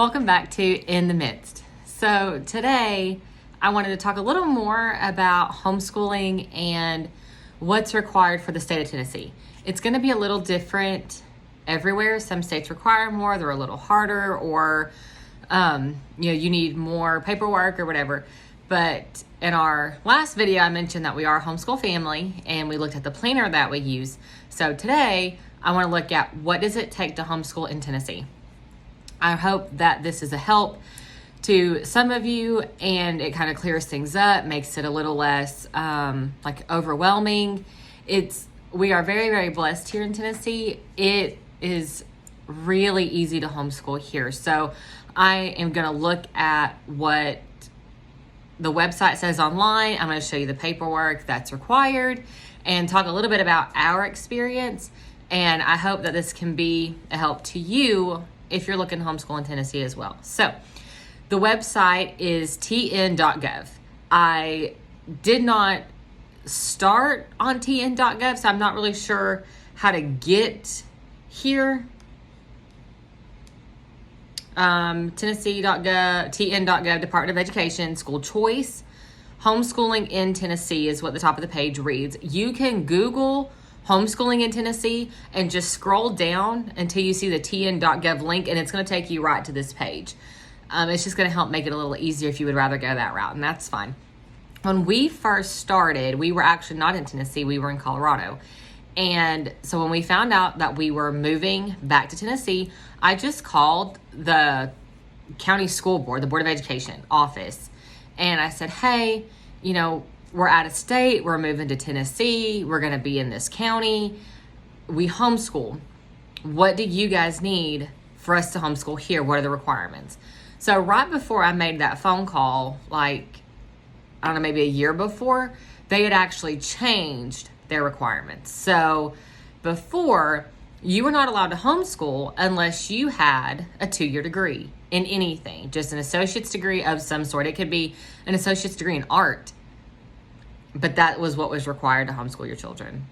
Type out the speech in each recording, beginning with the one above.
Welcome back to In the Midst. So today I wanted to talk a little more about homeschooling and what's required for the state of Tennessee. It's going to be a little different everywhere. Some states require more, they're a little harder, or you need more paperwork or whatever. But in our last video, I mentioned that we are a homeschool family and we looked at the planner that we use. So today I want to look at what does it take to homeschool in Tennessee. I hope that this is a help to some of you and it kind of clears things up, makes it a little less overwhelming. We are very, very blessed here in Tennessee. It is really easy to homeschool here. So I am going to look at what the website says online. I'm going to show you the paperwork that's required and talk a little bit about our experience. And I hope that this can be a help to you if you're looking to homeschool in Tennessee as well. So the website is tn.gov. I did not start on tn.gov, so I'm not really sure how to get here. Tennessee.gov, tn.gov, Department of Education, School Choice. Homeschooling in Tennessee is what the top of the page reads. You can Google homeschooling in Tennessee and just scroll down until you see the tn.gov link, and it's going to take you right to this page. It's just going to help make it a little easier if you would rather go that route, and that's fine. When we first started, we were actually not in Tennessee, we were in Colorado. And so when we found out that we were moving back to Tennessee, I just called the county school board, the Board of Education office, and I said, hey, we're out of state, we're moving to Tennessee, we're going to be in this county, we homeschool. What do you guys need for us to homeschool here? What are the requirements? So right before I made that phone call, maybe a year before, they had actually changed their requirements. So before, you were not allowed to homeschool unless you had a 2-year degree in anything, just an associate's degree of some sort. It could be an associate's degree in art, but that was what was required to homeschool your children.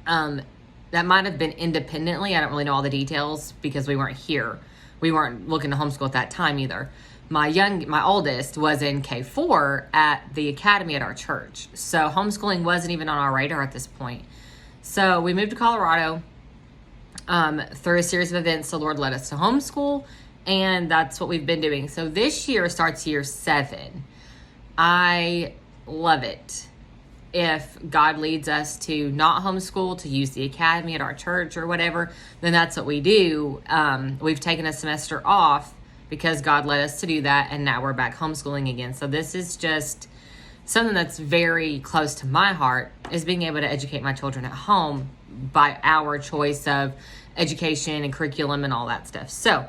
That might have been independently. I don't really know all the details because we weren't here. We weren't looking to homeschool at that time either. My oldest was in K4 at the academy at our church. So homeschooling wasn't even on our radar at this point. So we moved to Colorado. Through a series of events, the Lord led us to homeschool, and that's what we've been doing. So this year starts year 7. I love it. If God leads us to not homeschool, to use the academy at our church or whatever, then that's what we do. We've taken a semester off because God led us to do that, and now we're back homeschooling again. So this is just something that's very close to my heart, is being able to educate my children at home by our choice of education and curriculum and all that stuff. So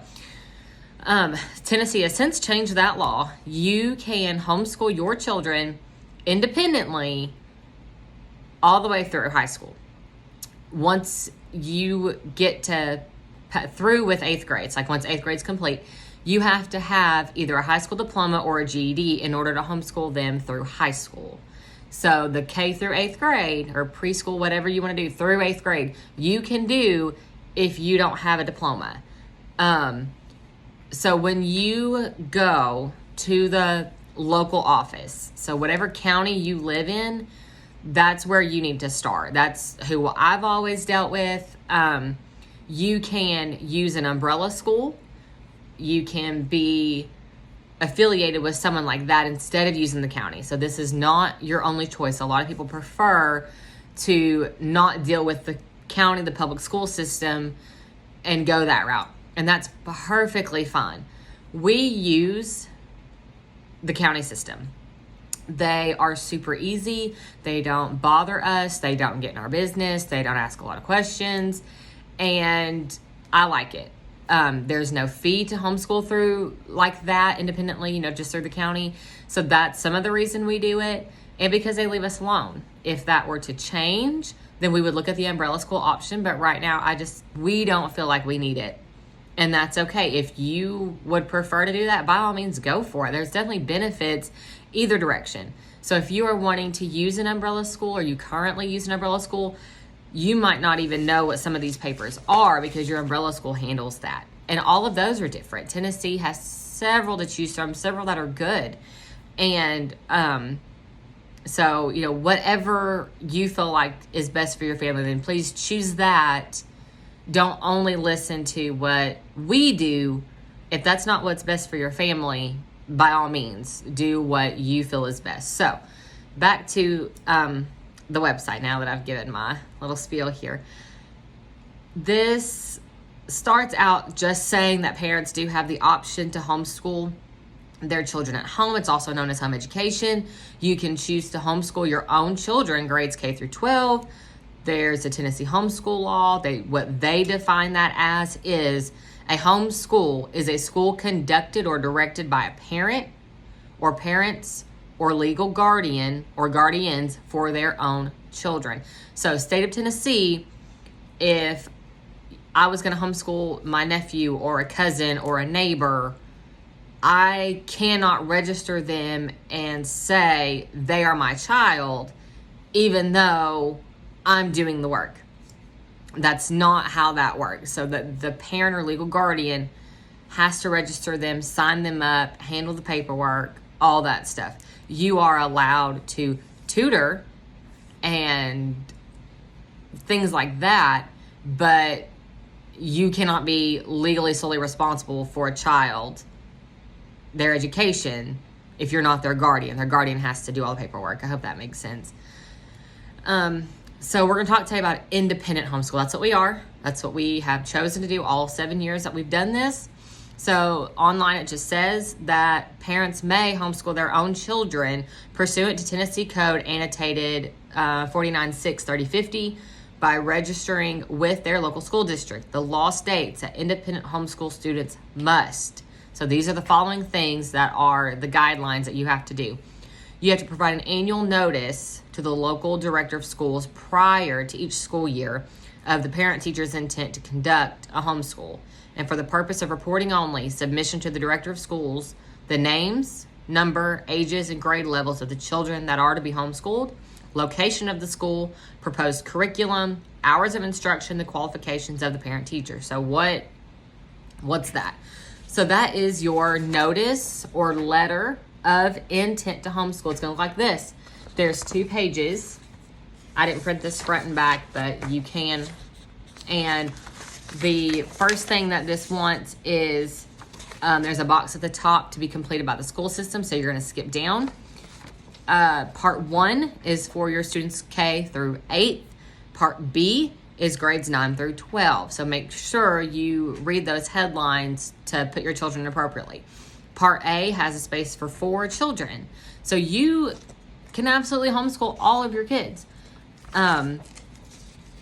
Tennessee has since changed that law. You can homeschool your children independently all the way through high school. Once you get through with 8th grade, it's like once 8th grade's complete, you have to have either a high school diploma or a GED in order to homeschool them through high school. So the K through 8th grade, or preschool, whatever you want to do through 8th grade, you can do if you don't have a diploma. So when you go to the local office, so whatever county you live in, that's where you need to start. That's who I've always dealt with. You can use an umbrella school. You can be affiliated with someone like that instead of using the county. So this is not your only choice. A lot of people prefer to not deal with the county, the public school system, and go that route. And that's perfectly fine. We use the county system. They are super easy. They don't bother us. They don't get in our business. They don't ask a lot of questions. And I like it. There's no fee to homeschool through like that independently, just through the county. So that's some of the reason we do it. And because they leave us alone. If that were to change, then we would look at the umbrella school option. But right now, we don't feel like we need it. And that's okay. If you would prefer to do that, by all means, go for it. There's definitely benefits either direction. So if you are wanting to use an umbrella school, or you currently use an umbrella school, you might not even know what some of these papers are because your umbrella school handles that. And all of those are different. Tennessee has several to choose from, several that are good. And so, whatever you feel like is best for your family, then please choose that. Don't only listen to what we do. If that's not what's best for your family, by all means, do what you feel is best. So, back to the website now that I've given my little spiel here. This starts out just saying that parents do have the option to homeschool their children at home. It's also known as home education. You can choose to homeschool your own children, grades K through 12. There's a Tennessee homeschool law. What they define that as is a homeschool is a school conducted or directed by a parent or parents or legal guardian or guardians for their own children. So state of Tennessee, if I was going to homeschool my nephew or a cousin or a neighbor, I cannot register them and say they are my child, even though I'm doing the work. That's not how that works. So the parent or legal guardian has to register them, sign them up, handle the paperwork, all that stuff. You are allowed to tutor and things like that, but you cannot be legally solely responsible for a child, their education, if you're not their guardian. Their guardian has to do all the paperwork. I hope that makes sense. So we're going to talk today about independent homeschool. That's what we are. That's what we have chosen to do all 7 years that we've done this. So online it just says that parents may homeschool their own children pursuant to Tennessee Code annotated 49.6/3050 by registering with their local school district. The law states that independent homeschool students must. So these are the following things that are the guidelines that you have to do. You have to provide an annual notice to the local director of schools prior to each school year of the parent-teacher's intent to conduct a homeschool. And for the purpose of reporting only, submission to the director of schools, the names, number, ages, and grade levels of the children that are to be homeschooled, location of the school, proposed curriculum, hours of instruction, the qualifications of the parent-teacher. So what's that? So that is your notice or letter of intent to homeschool. It's going to look like this. There's 2 pages. I didn't print this front and back, but you can. And the first thing that this wants is there's a box at the top to be completed by the school system. So you're going to skip down. Part 1 is for your students K through 8. Part B is grades 9 through 12. So make sure you read those headlines to put your children appropriately. Part A has a space for 4 children. So you can absolutely homeschool all of your kids.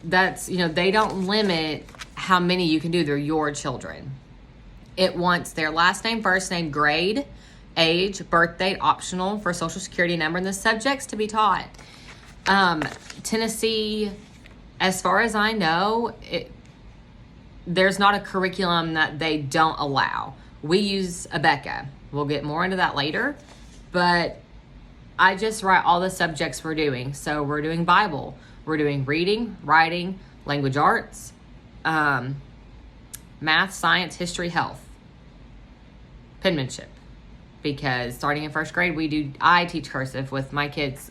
That's, they don't limit how many you can do. They're your children. It wants their last name, first name, grade, age, birth date, optional for social security number, and the subjects to be taught. Tennessee, as far as I know, there's not a curriculum that they don't allow. We use Abeka. We'll get more into that later, but I just write all the subjects we're doing. So we're doing Bible, we're doing reading, writing, language arts, math, science, history, health, penmanship. Because starting in first grade, I teach cursive with my kids.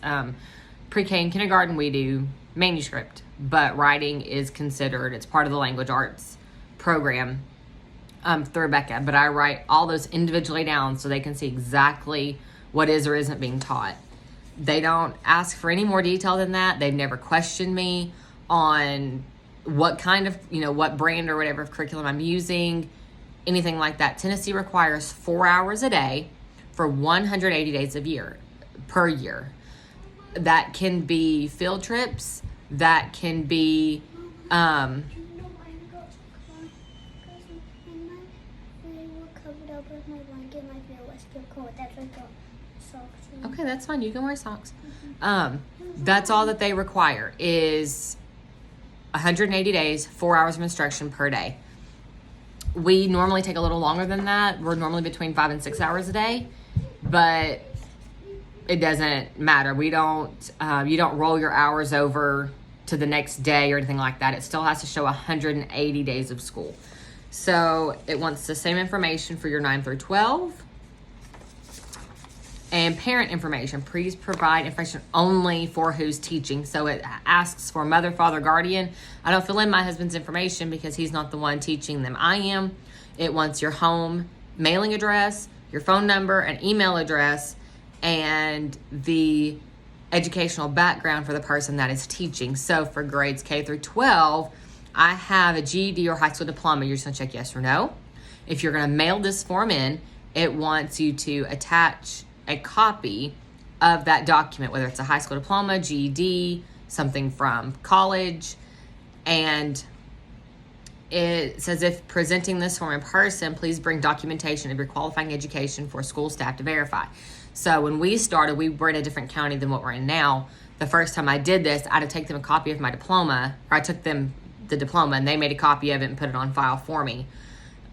Pre-K and kindergarten, we do manuscript, but writing is considered, it's part of the language arts program through Rebecca. But I write all those individually down so they can see exactly what is or isn't being taught. They don't ask for any more detail than that. They've never questioned me on what kind of, what brand or whatever of curriculum I'm using, anything like that. Tennessee requires 4 hours a day for 180 days per year. That can be field trips. That can be, okay, that's fine. You can wear socks. That's all that they require is 180 days, 4 hours of instruction per day. We normally take a little longer than that. We're normally between 5 and 6 hours a day, but it doesn't matter. You don't roll your hours over to the next day or anything like that. It still has to show 180 days of school. So it wants the same information for your 9 through 12. And parent information, please provide information only for who's teaching. So it asks for mother, father, guardian. I don't fill in my husband's information because he's not the one teaching them. I am. It wants your home mailing address, your phone number, an email address, and the educational background for the person that is teaching. So for grades K through 12, I have a GED or high school diploma. You're just gonna check yes or no. If you're gonna mail this form in, it wants you to attach a copy of that document, whether it's a high school diploma, GED, something from college, and it says if presenting this form in person, please bring documentation of your qualifying education for school staff to verify. So when we started, we were in a different county than what we're in now. The first time I did this, I had to take them a copy of my diploma, or I took them the diploma and they made a copy of it and put it on file for me.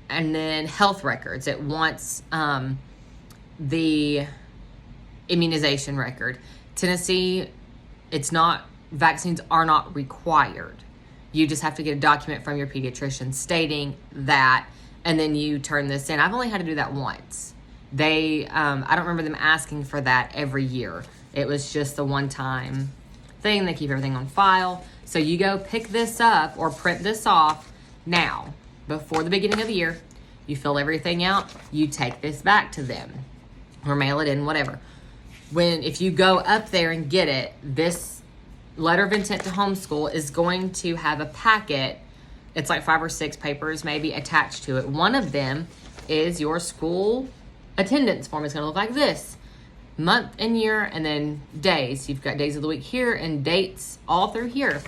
And then health records. It wants the immunization record. Tennessee, vaccines are not required. You just have to get a document from your pediatrician stating that, and then you turn this in. I've only had to do that once. I don't remember them asking for that every year. It was just the one-time thing. They keep everything on file. So you go pick this up or print this off now, before the beginning of the year. You fill everything out. You take this back to them or mail it in, whatever. If you go up there and get it, this letter of intent to homeschool is going to have a packet. It's like 5 or 6 papers maybe attached to it. One of them is your school attendance form. It's going to look like this: month and year, and then days. You've got days of the week here and dates all through here.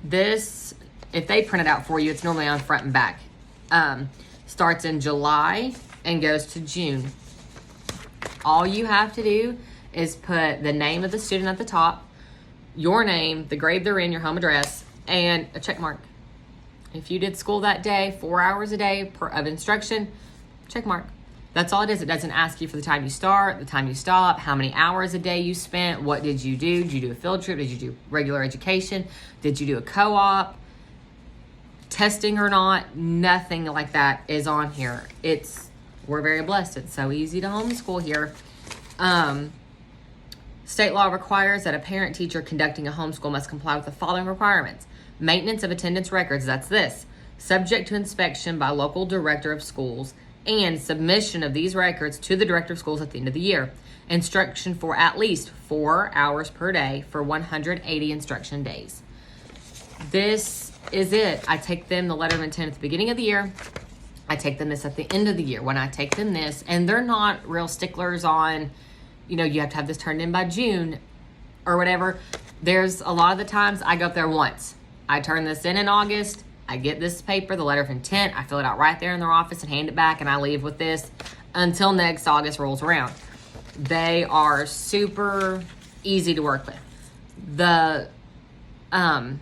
This, if they print it out for you, it's normally on front and back. Starts in July and goes to June. All you have to do is put the name of the student at the top, your name, the grade they're in, your home address, and a check mark. If you did school that day, 4 hours a day of instruction, check mark. That's all it is. It doesn't ask you for the time you start, the time you stop, how many hours a day you spent, what did you do? Did you do a field trip? Did you do regular education? Did you do a co-op? Testing or not? Nothing like that is on here. We're very blessed. It's so easy to homeschool here. State law requires that a parent teacher conducting a homeschool must comply with the following requirements. Maintenance of attendance records, that's this, subject to inspection by local director of schools, and submission of these records to the director of schools at the end of the year. Instruction for at least 4 hours per day for 180 instruction days. This is it. I take them the letter of intent at the beginning of the year. I take them this at the end of the year. When I take them this, and they're not real sticklers on, you have to have this turned in by June or whatever. There's a lot of the times I go up there once. I turn this in August. I get this paper, the letter of intent. I fill it out right there in their office and hand it back, and I leave with this until next August rolls around. They are super easy to work with. The homeschool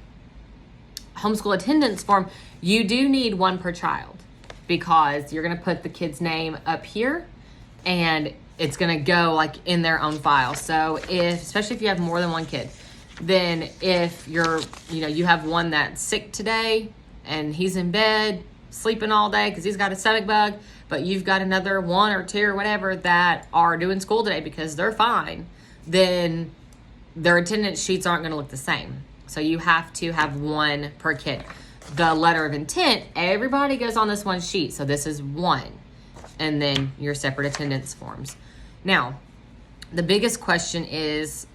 attendance form, you do need one per child because you're going to put the kid's name up here, and it's going to go like in their own file. So especially if you have more than one kid, then if you have one that's sick today and he's in bed sleeping all day because he's got a stomach bug, but you've got another 1 or 2 or whatever that are doing school today because they're fine, then their attendance sheets aren't going to look the same. So you have to have one per kid. The letter of intent, everybody goes on this one sheet. So this is one, and then your separate attendance forms. Now, the biggest question is,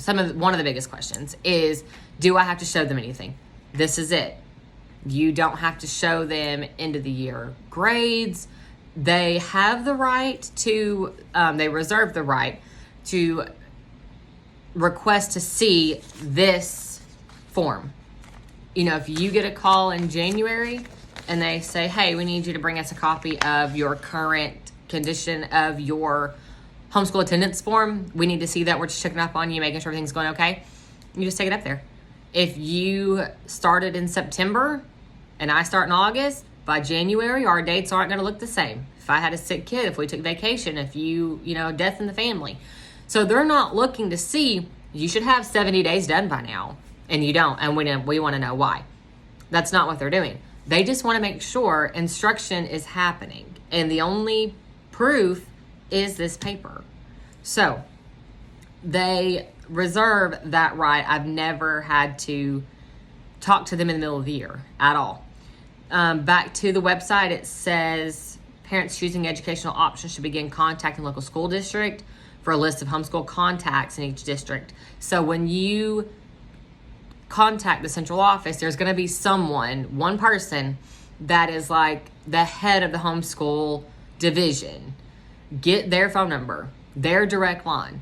one of the biggest questions is, do I have to show them anything? This is it. You don't have to show them end of the year grades. They have the right to, they reserve the right to request to see this form. If you get a call in January and they say, hey, we need you to bring us a copy of your current condition of your homeschool attendance form. We need to see that. We're just checking up on you, making sure everything's going okay. You just take it up there. If you started in September and I start in August, by January, our dates aren't going to look the same. If I had a sick kid, if we took vacation, if death in the family. So they're not looking to see, you should have 70 days done by now, and you don't, and we want to know why. That's not what they're doing. They just want to make sure instruction is happening. And the only proof is this paper. So they reserve that right. I've never had to talk to them in the middle of the year at all. Back to the website, it says parents choosing educational options should begin contacting local school district for a list of homeschool contacts in each district. So when you contact the central office, there's going to be one person that is like the head of the homeschool division. Get their phone number, their direct line,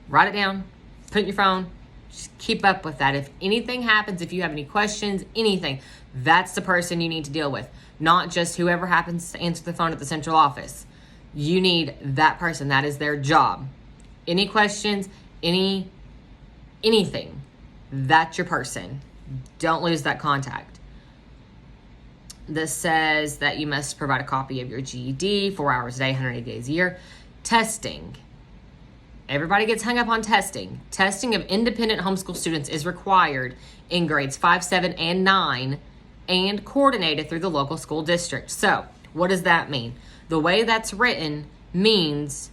write it down, put it in your phone, just keep up with that. If anything happens, if you have any questions, anything, that's the person you need to deal with, not just whoever happens to answer the phone at the central office. You need that person. That is their job. Any questions, anything, that's your person. Don't lose that contact. This says that you must provide a copy of your GED, 4 hours a day, 180 days a year. Testing. Everybody gets hung up on testing. Testing of independent homeschool students is required in grades 5, 7, and 9 and coordinated through the local school district. So, what does that mean? The way that's written means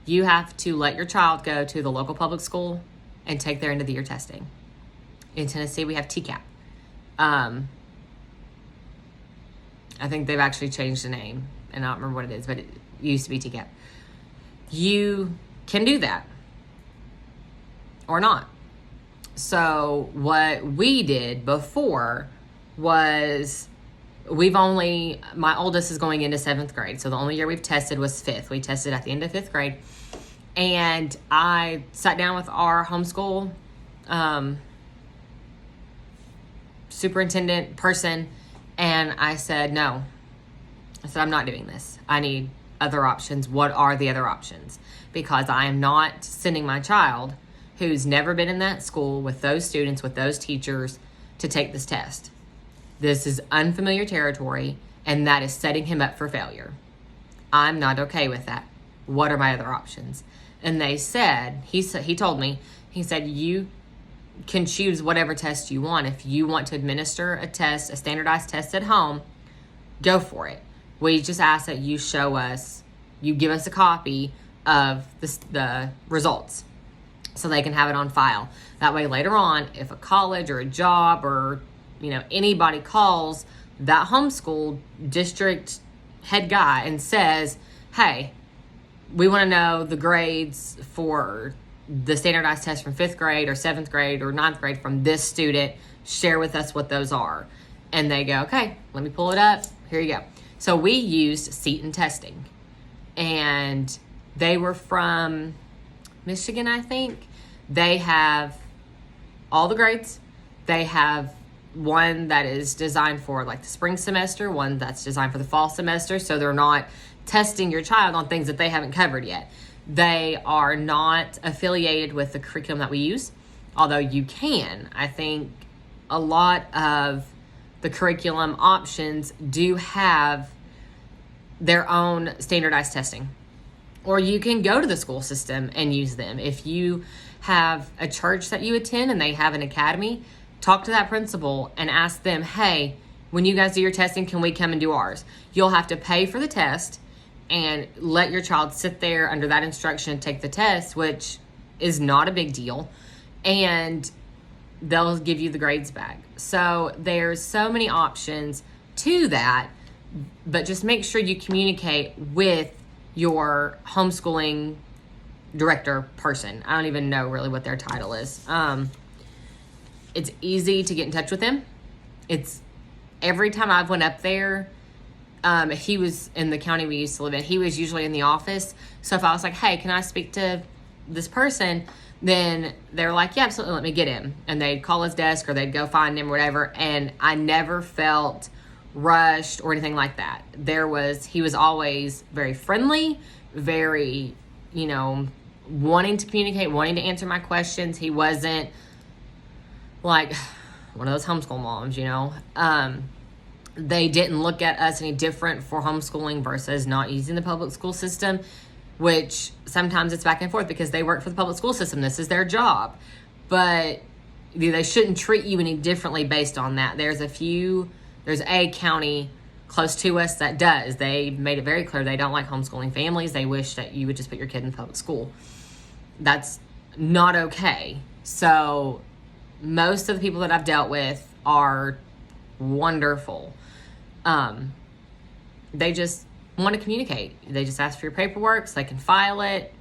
you have to let your child go to the local public school and take their end of the year testing. In Tennessee, we have TCAP. I think they've actually changed the name, and I don't remember what it is, but it used to be TCAP. You can do that or not. So what we did before was my oldest is going into 7th grade. So the only year we've tested was 5th. We tested at the end of 5th grade. And I sat down with our homeschool superintendent person, and I said, no. I said, I'm not doing this. I need other options. What are the other options? Because I am not sending my child who's never been in that school with those students, with those teachers, to take this test. This is unfamiliar territory, and that is setting him up for failure. I'm not okay with that. What are my other options? And they said, he told me, he said, you can choose whatever test you want. If you want to administer a test, a standardized test at home, go for it. We just ask that you you give us a copy of the results so they can have it on file. That way later on, if a college or a job or anybody calls that homeschool district head guy and says, hey, we want to know the grades for the standardized test from 5th grade or 7th grade or 9th grade from this student, share with us what those are. And they go, okay, let me pull it up. Here you go. So we used Seton Testing, and they were from Michigan, I think. They have all the grades. They have one that is designed for like the spring semester, one that's designed for the fall semester. So they're not testing your child on things that they haven't covered yet. They are not affiliated with the curriculum that we use, although you can. I think a lot of the curriculum options do have their own standardized testing, or you can go to the school system and use them. If you have a church that you attend and they have an academy, talk to that principal and ask them, hey, when you guys do your testing, can we come and do ours? You'll have to pay for the test and let your child sit there under that instruction and take the test, which is not a big deal, and they'll give you the grades back. So there's so many options to that, but just make sure you communicate with your homeschooling director person. I don't even know really what their title is. It's easy to get in touch with them. It's every time I've went up there, he was in the county we used to live in. He was usually in the office. So if I was like, hey, can I speak to this person? Then they're like, yeah, absolutely, let me get him. And they'd call his desk or they'd go find him or whatever. And I never felt rushed or anything like that. He was always very friendly, very, wanting to communicate, wanting to answer my questions. He wasn't like one of those homeschool moms, They didn't look at us any different for homeschooling versus not using the public school system, which sometimes it's back and forth because they work for the public school system. This is their job. But they shouldn't treat you any differently based on that. There's a few There's a county close to us that does. They made it very clear they don't like homeschooling families. They wish that you would just put your kid in public school. That's not okay. So most of the people that I've dealt with are wonderful. They just want to communicate. They just ask for your paperwork so they can file it,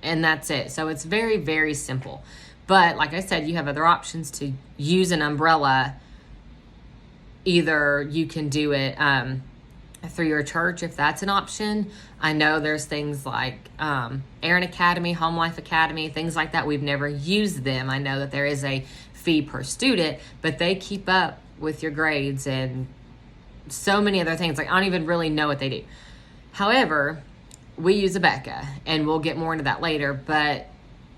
and that's it. So it's very, very simple. But like I said, you have other options to use an umbrella. Either you can do it through your church if that's an option. I know there's things like Aaron Academy, Home Life Academy, things like that. We've never used them. I know that there is a fee per student, but they keep up with your grades and so many other things. Like, I don't even really know what they do. However, we use Abeka, and we'll get more into that later, but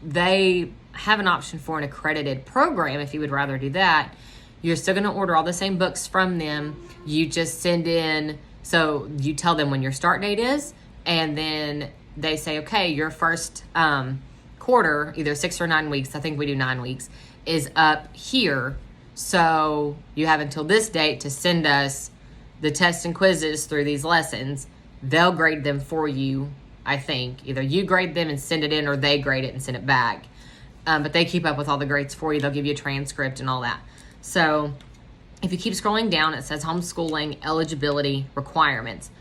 they have an option for an accredited program if you would rather do that. You're still going to order all the same books from them. You just send in, so you tell them when your start date is, and then they say, okay, your first quarter, either 6 or 9 weeks, I think we do 9 weeks, is up here. So you have until this date to send us the tests and quizzes through these lessons. They'll grade them for you, I think. Either you grade them and send it in, or they grade it and send it back. But they keep up with all the grades for you. They'll give you a transcript and all that. So if you keep scrolling down, it says homeschooling eligibility requirements.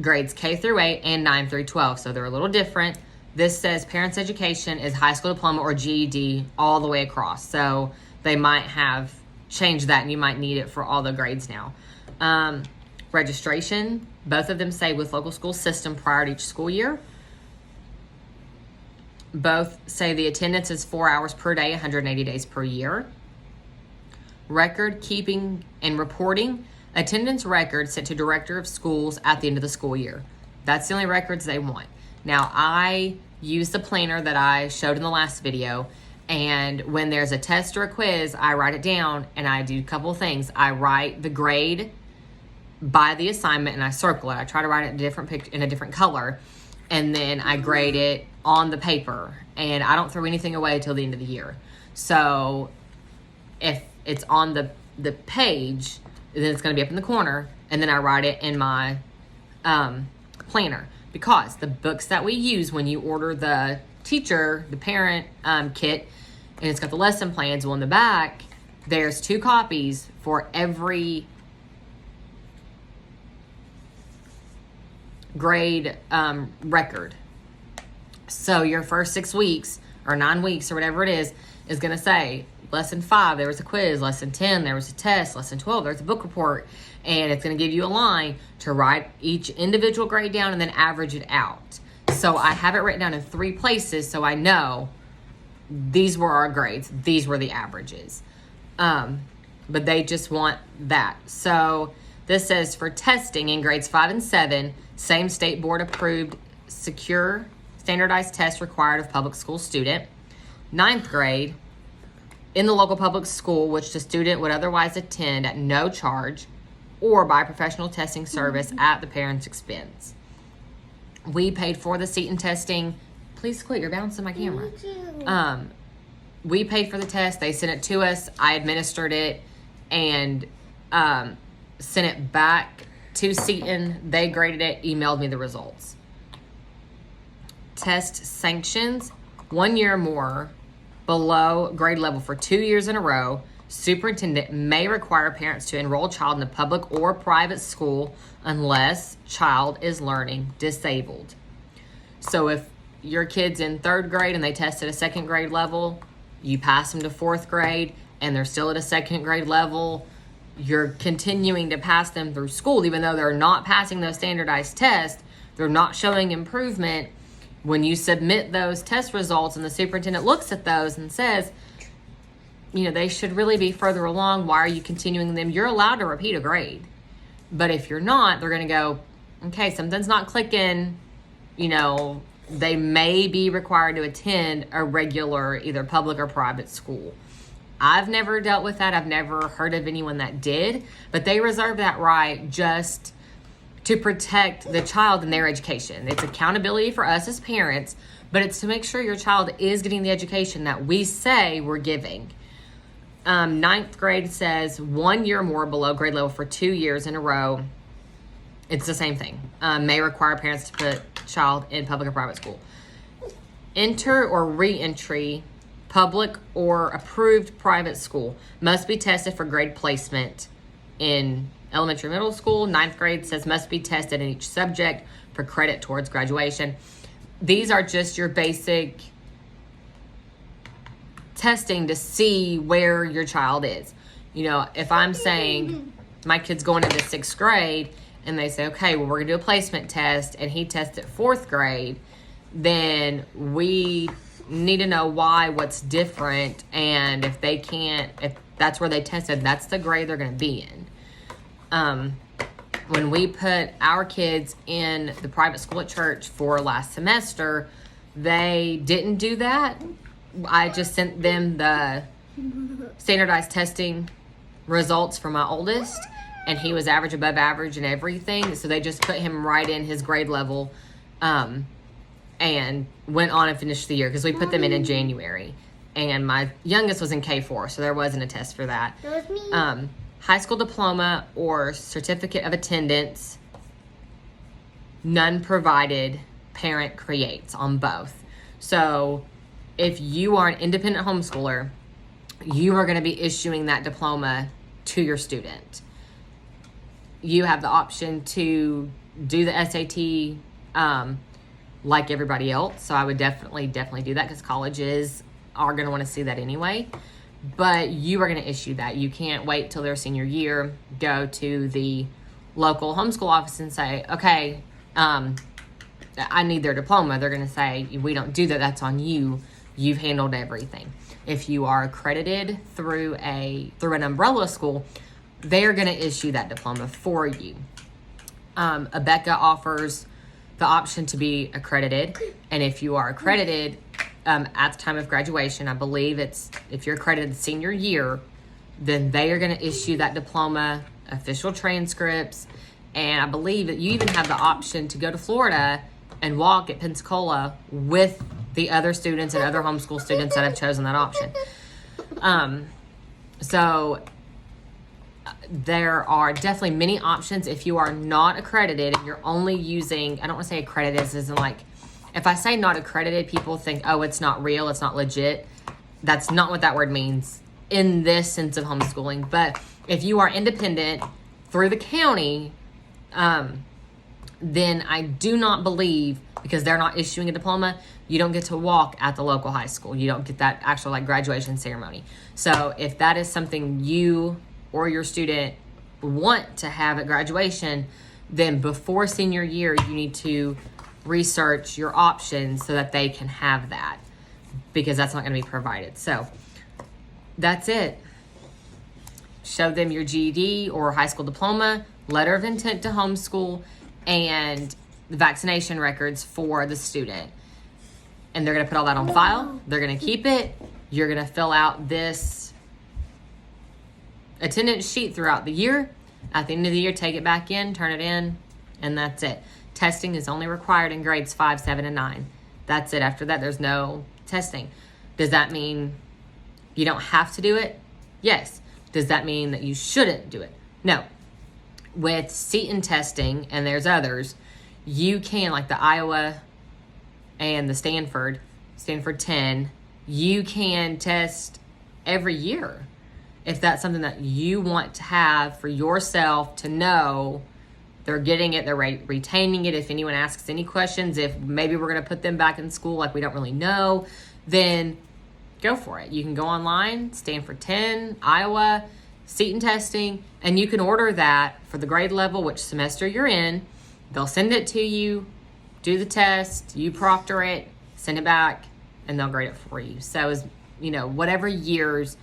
Grades K through 8 and 9 through 12. So they're a little different. This says parents' education is high school diploma or GED all the way across. So they might have changed that, and you might need it for all the grades now. Registration, both of them say with local school system prior to each school year. Both say the attendance is 4 hours per day, 180 days per year. Record keeping and reporting, attendance records sent to director of schools at the end of the school year. That's the only records they want. Now, I use the planner that I showed in the last video, and when there's a test or a quiz, I write it down, and I do a couple of things. I write the grade by the assignment, and I circle it. I try to write it in a different color, and then I grade it on the paper, and I don't throw anything away until the end of the year. So if it's on the page, then it's going to be up in the corner, and then I write it in my planner, because the books that we use when you order the parent kit, and it's got the lesson plans, well, in the back there's 2 copies for every grade record. So your first 6 weeks or 9 weeks or whatever it is going to say lesson 5 there was a quiz, lesson 10 there was a test, lesson 12 there's a book report, and it's going to give you a line to write each individual grade down and then average it out. So I have it written down in 3 places, so I know these were our grades, these were the averages. But they just want that. So this says for testing in grades 5 and 7, same state board approved secure standardized test required of public school student. 9th grade, in the local public school, which the student would otherwise attend at no charge or by professional testing service at the parent's expense. We paid for the seat and testing. Please quit, you're bouncing my camera. We paid for the test. They sent it to us. I administered it and sent it back to Seton. They graded it, emailed me the results. Test sanctions, 1 year or more below grade level for 2 years in a row. Superintendent may require parents to enroll child in a public or private school unless child is learning disabled. So if your kid's in 3rd grade and they test at a 2nd grade level, you pass them to 4th grade and they're still at a 2nd grade level, you're continuing to pass them through school, even though they're not passing those standardized tests, they're not showing improvement. When you submit those test results and the superintendent looks at those and says, you know, they should really be further along, why are you continuing them? You're allowed to repeat a grade. But if you're not, they're going to go, okay, something's not clicking. You know, they may be required to attend a regular either public or private school. I've never dealt with that. I've never heard of anyone that did, but they reserve that right just to protect the child and their education. It's accountability for us as parents, but it's to make sure your child is getting the education that we say we're giving. Ninth grade says 1 year more below grade level for 2 years in a row. It's the same thing. May require parents to put child in public or private school. Enter or re-entry public or approved private school must be tested for grade placement in elementary middle school. Ninth grade says must be tested in each subject for credit towards graduation. These are just your basic testing to see where your child is. You know, if I'm saying my kid's going into sixth grade and they say, okay, well, we're gonna do a placement test and he tested fourth grade, then we need to know why, what's different, and if that's where they tested, that's the grade they're gonna be in. When we put our kids in the private school at church for last semester, they didn't do that. I just sent them the standardized testing results for my oldest, and he was average, above average, and everything. So they just put him right in his grade level, and went on and finished the year because we put them in January. And my youngest was in K4, so there wasn't a test for that. That was me. High school diploma or certificate of attendance, none provided, parent creates on both. So if you are an independent homeschooler, you are going to be issuing that diploma to your student. You have the option to do the SAT like everybody else. So I would definitely do that because colleges are going to want to see that anyway. But you are going to issue that. You can't wait till their senior year, go to the local homeschool office and say, okay, I need their diploma. They're going to say, we don't do that. That's on you. You've handled everything. If you are accredited through an umbrella school, they're going to issue that diploma for you. ABECA offers the option to be accredited. And if you are accredited, at the time of graduation, I believe it's, if you're accredited senior year, then they are going to issue that diploma, official transcripts, and I believe that you even have the option to go to Florida and walk at Pensacola with the other students and other homeschool students that have chosen that option. So there are definitely many options. If you are not accredited and you're only using, I don't want to say accredited as in like, if I say not accredited, people think, oh, it's not real, it's not legit. That's not what that word means in this sense of homeschooling. But if you are independent through the county, then I do not believe, because they're not issuing a diploma, you don't get to walk at the local high school. You don't get that actual like graduation ceremony. So if that is something you or your student want to have at graduation, then before senior year, you need to research your options so that they can have that, because that's not going to be provided. So that's it. Show them your GED or high school diploma, letter of intent to homeschool, and the vaccination records for the student. And they're going to put all that on file. They're going to keep it. You're going to fill out this attendance sheet throughout the year. At the end of the year, take it back in, turn it in, and that's it. Testing is only required in grades 5, 7, and 9. That's it. After that, there's no testing. Does that mean you don't have to do it? Yes. Does that mean that you shouldn't do it? No. With Seton testing, and there's others, you can, like the Iowa and the Stanford 10, you can test every year. If that's something that you want to have for yourself to know they're getting it, they're retaining it. If anyone asks any questions, if maybe we're going to put them back in school like we don't really know, then go for it. You can go online, Stanford 10, Iowa, Seton testing, and you can order that for the grade level, which semester you're in. They'll send it to you, do the test, you proctor it, send it back, and they'll grade it for you. So, as you know, whatever years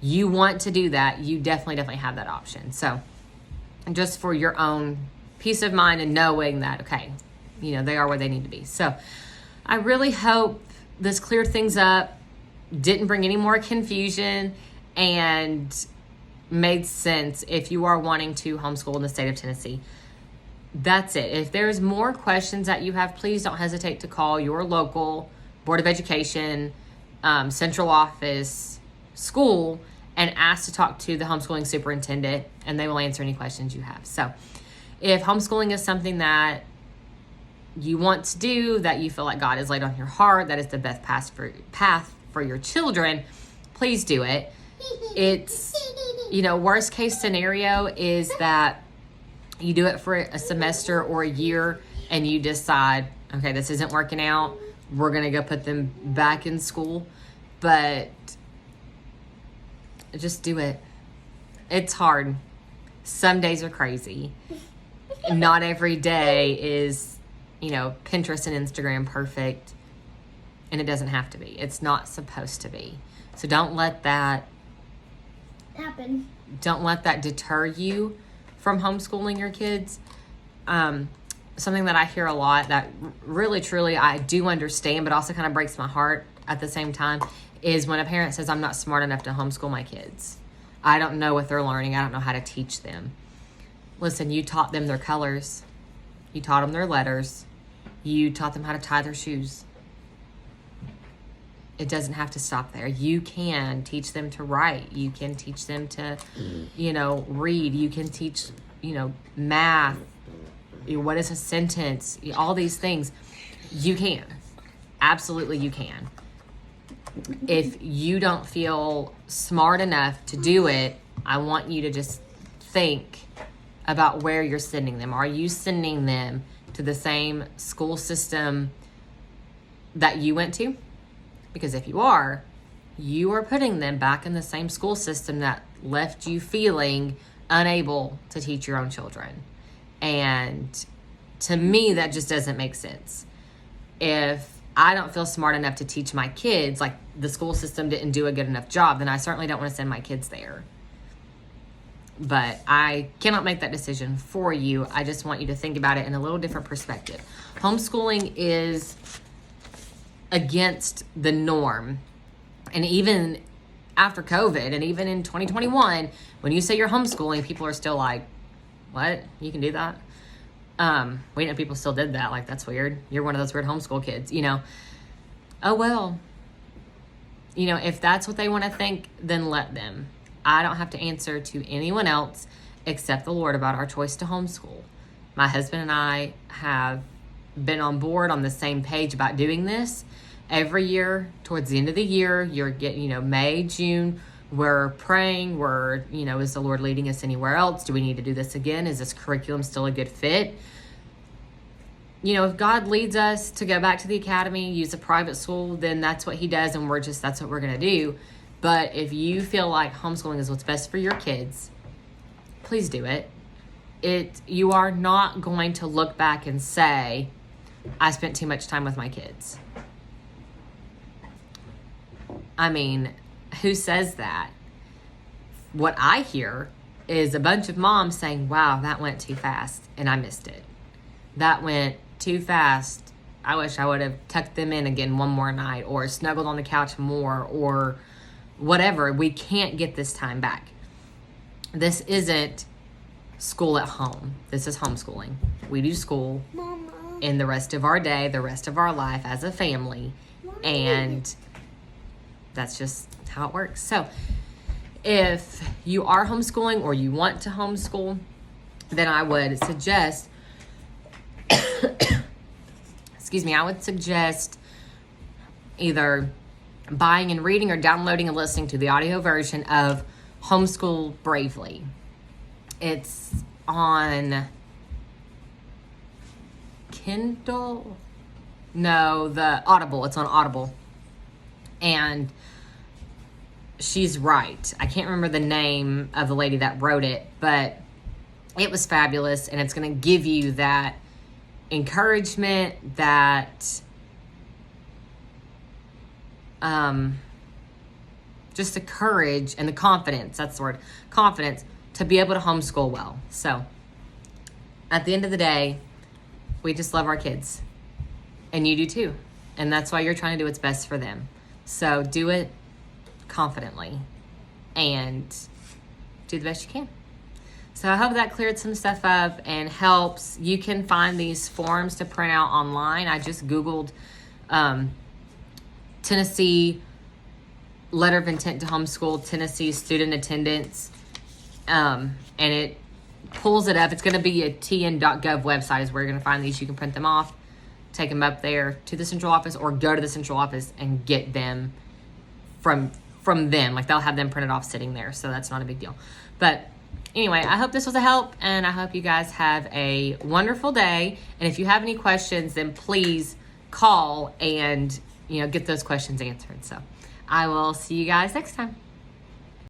you want to do that, you definitely have that option. So just for your own peace of mind and knowing that, okay, you know, they are where they need to be. So I really hope this cleared things up, didn't bring any more confusion, and made sense if you are wanting to homeschool in the state of Tennessee. That's it. If there's more questions that you have, please don't hesitate to call your local Board of Education, central office, school, and ask to talk to the homeschooling superintendent, and they will answer any questions you have. So if homeschooling is something that you want to do, that you feel like God has laid on your heart, that is the best path for your children, please do it. It's, worst case scenario is that you do it for a semester or a year and you decide, okay, this isn't working out, we're going to go put them back in school. But just do it. It's hard. Some days are crazy. Not every day is, Pinterest and Instagram perfect. And it doesn't have to be. It's not supposed to be. So don't let that happen. Don't let that deter you from homeschooling your kids. Something that I hear a lot that really, truly I do understand, but also kind of breaks my heart at the same time, is when a parent says, I'm not smart enough to homeschool my kids. I don't know what they're learning. I don't know how to teach them. Listen, you taught them their colors. You taught them their letters. You taught them how to tie their shoes. It doesn't have to stop there. You can teach them to write. You can teach them to, read. You can teach, math. What is a sentence? All these things. You can. Absolutely you can. If you don't feel smart enough to do it, I want you to just think about where you're sending them. Are you sending them to the same school system that you went to? Because if you are putting them back in the same school system that left you feeling unable to teach your own children. And to me, that just doesn't make sense. If I don't feel smart enough to teach my kids, like the school system didn't do a good enough job, then I certainly don't want to send my kids there. But I cannot make that decision for you. I just want you to think about it in a little different perspective. Homeschooling is against the norm. And even after COVID and even in 2021, when you say you're homeschooling, people are still like, what? You can do that? We know people still did that. Like, that's weird. You're one of those weird homeschool kids, Oh, well, if that's what they want to think, then let them. I don't have to answer to anyone else except the Lord about our choice to homeschool. My husband and I have been on board on the same page about doing this. Every year, towards the end of the year, you're getting, May, June, we're praying, is the Lord leading us anywhere else? Do we need to do this again? Is this curriculum still a good fit? If God leads us to go back to the academy, use a private school, then that's what he does, and that's what we're going to do. But if you feel like homeschooling is what's best for your kids, please do it. You are not going to look back and say, I spent too much time with my kids. I mean, who says that? What I hear is a bunch of moms saying, wow, that went too fast and I missed it. That went too fast. I wish I would have tucked them in again one more night or snuggled on the couch more or whatever. We can't get this time back. This isn't school at home. This is homeschooling. We do school in the rest of our day, the rest of our life as a family. And that's just how it works. So if you are homeschooling or you want to homeschool, then I would suggest, I would suggest either buying and reading or downloading and listening to the audio version of Homeschool Bravely. It's on Kindle? No, the Audible. It's on Audible. And she's right. I can't remember the name of the lady that wrote it, but it was fabulous, and it's going to give you that encouragement, that just the courage and the confidence, that's the word, confidence to be able to homeschool well. So at the end of the day, we just love our kids, and you do too. And that's why you're trying to do what's best for them. So do it confidently and do the best you can. So I hope that cleared some stuff up and helps. You can find these forms to print out online. I just Googled Tennessee letter of intent to homeschool Tennessee student attendance, and it pulls it up. It's going to be a tn.gov website is where you're going to find these. You can print them off, take them up there to the central office, or go to the central office and get them from them. Like, they'll have them printed off sitting there, so that's not a big deal. But anyway, I hope this was a help, and I hope you guys have a wonderful day. And if you have any questions, then please call and get those questions answered. So I will see you guys next time.